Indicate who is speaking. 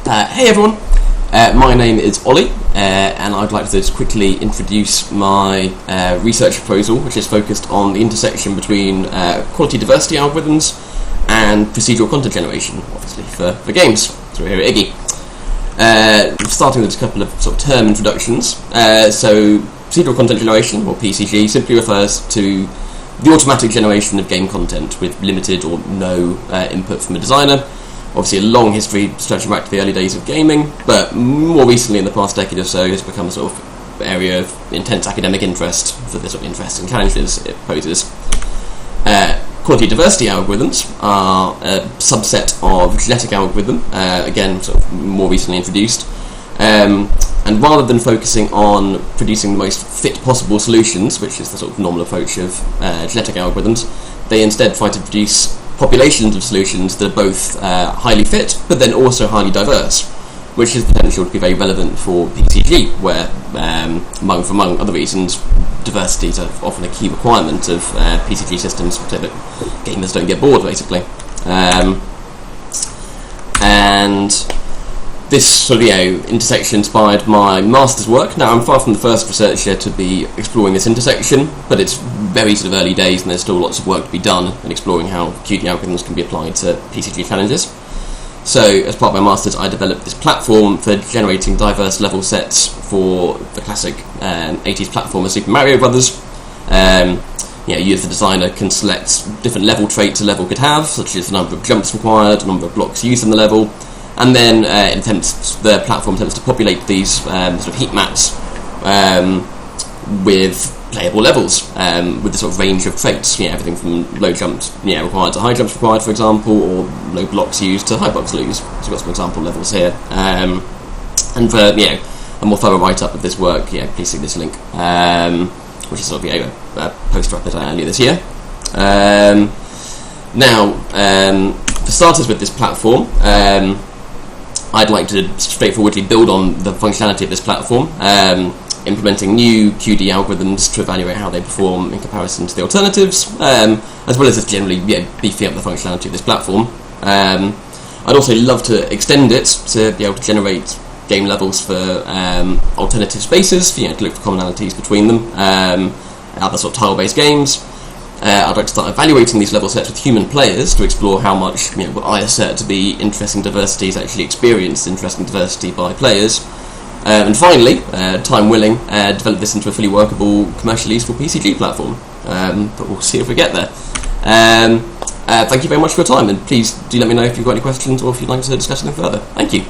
Speaker 1: Hey everyone, my name is Ollie, and I'd like to just quickly introduce my research proposal, which is focused on the intersection between quality diversity algorithms and procedural content generation, obviously for games. So we're here at Iggy. Starting with a couple of sort of term introductions. So procedural content generation, or PCG, simply refers to the automatic generation of game content with limited or no input from a designer. Obviously a long history stretching back to the early days of gaming, but more recently in the past decade or so it's become a sort of area of intense academic interest for the sort of interesting challenges it poses. Quality diversity algorithms are a subset of genetic algorithm, again sort of more recently introduced, and rather than focusing on producing the most fit possible solutions, which is the sort of normal approach of genetic algorithms, they instead try to produce populations of solutions that are both highly fit, but then also highly diverse, which is potential to be very relevant for PCG, where, among other reasons, diversity is often a key requirement of PCG systems, so that gamers don't get bored, basically. And this sort of intersection inspired my master's work. Now, I'm far from the first researcher to be exploring this intersection, but it's very sort of early days and there's still lots of work to be done in exploring how QD algorithms can be applied to PCG challenges. So, as part of my master's, I developed this platform for generating diverse level sets for the classic 80s platformer Super Mario Brothers. You as the designer can select different level traits a level could have, such as the number of jumps required, the number of blocks used in the level, and then the platform attempts to populate these sort of heat maps with playable levels with the sort of range of traits. Everything from low jumps required to high jumps required, for example, or low blocks used to high blocks used. So we've got some example levels here. And for a more thorough write-up of this work, please see this link, which is sort of a poster I put out earlier this year. For starters with this platform, I'd like to straightforwardly build on the functionality of this platform, implementing new QD algorithms to evaluate how they perform in comparison to the alternatives, as well as just generally beefing up the functionality of this platform. I'd also love to extend it to be able to generate game levels for alternative spaces, to look for commonalities between them, other sort of tile-based games. I'd like to start evaluating these level sets with human players to explore how much what I assert to be interesting diversity is actually experienced interesting diversity by players. And finally, time willing, develop this into a fully workable, commercially useful PCG platform. But we'll see if we get there. Thank you very much for your time, and please do let me know if you've got any questions or if you'd like to discuss anything further. Thank you.